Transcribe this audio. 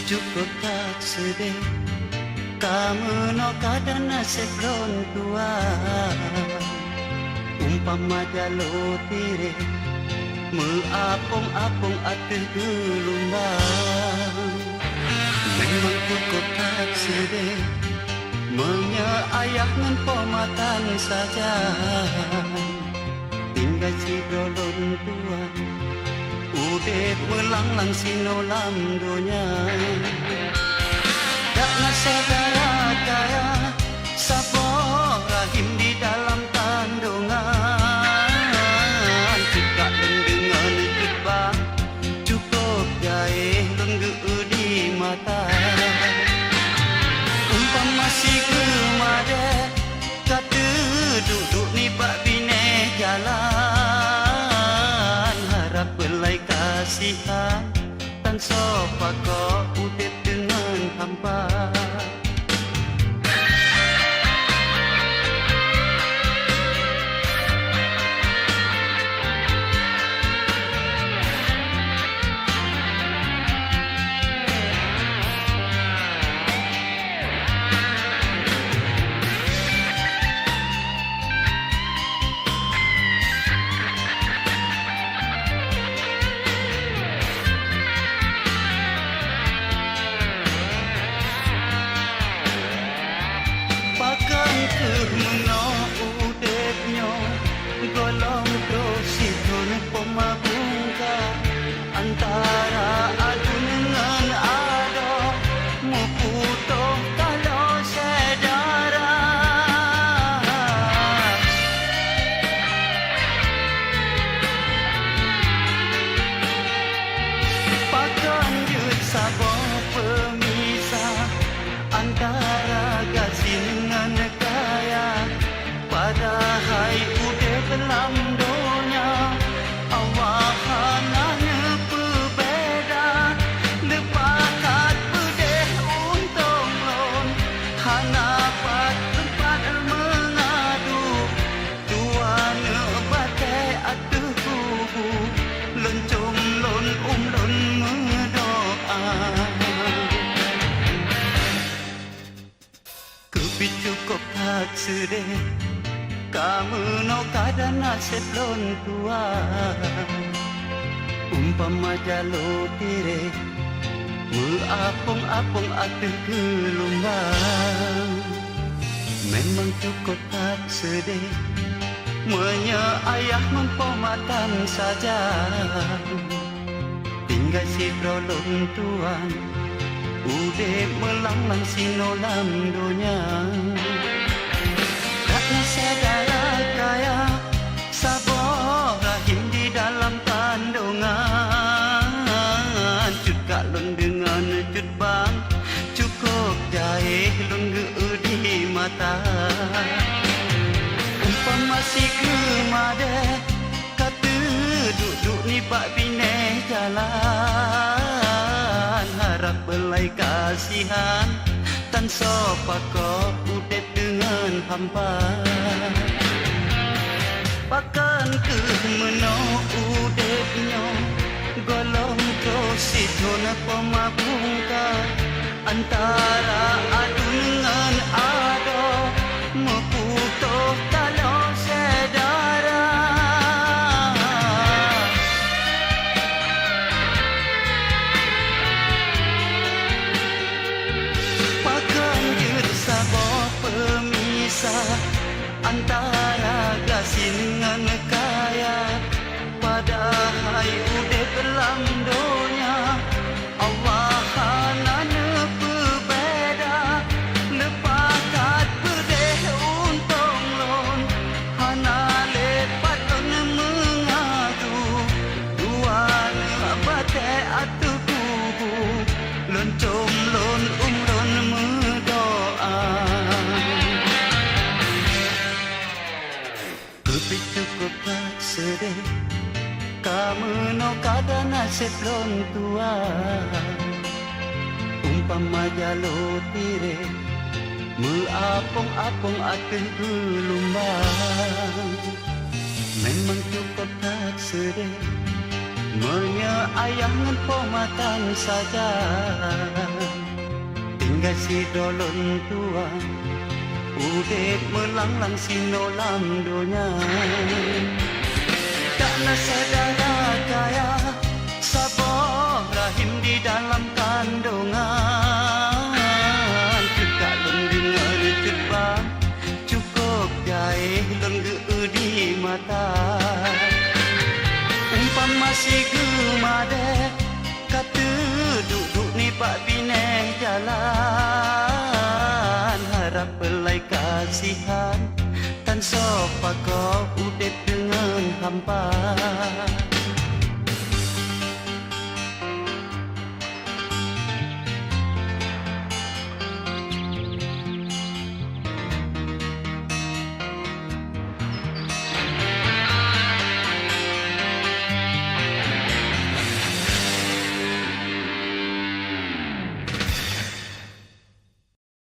Cukup tak sedih kamu no kadana seblon tua umpama jalo tire meapung-apung atuh gelombang memang cukup tak sedih menyayah ngan pomatan saja tinggal si dolon tua udep melanglang sinolam donya tak nasadara kaya sapa rahim di dalam kandungan juga dengan kita cukup jahil lenggu di mata umpam masih kemade kata duduk ni bak bine jalan harap belai kasihan tan sopa kau udip dengan hampa golong prositun pemabungka antara adu dengan ado muputoh kalau sedara pakan jut sabong pemisah antara gasin dengan kaya pada hai dalam dunia awahannya berbeda lepakat pedih untung lon hanapat tempat mengadu tuana batai atuh kubu lencung lon lon mendoa kebit cukup tak sedih kamu no kadana seblon tua umpama jalo tire meapung-apung atuh gelombang memang cukup tak sedih menyayah mempomatan saja tinggal si prolong tuan udip melanglang sinolam donya saudara kaya sabor rahim di dalam kandungan juga lon dengan cut bang cukup jahil lon di mata umpam masih kemade kata duduk ni bak bine jalan harap belai kasihan tan sopa kau udip dengan hampa pakan ke meno udipnya golong prositun pemabungka antara adu dengan ado meputoh kalau pisah antara gasing dengan kaya pada hai udah dalam dunia Allah hanane berbeda lepas kat berdeh untung lon hana lepat lon mengadu dua bate atu kubu lon com lon lon mendoa kepitu kepat sedih kamu no kada nasib lon tua umpama jalo tire meapong-apong akan gelombang memang cukup tak sedih menyayangan pomatan saja tinggal si dolon tua udet melanglang sinolam dunia karena saudara kaya sabor rahim di dalam kandungan juga lon dengar terbang cukup jahil lon di mata umpan masih gemade kata duduk ni pak bineh jalan harap belai kasihan tan sopa kau udep dengan hampa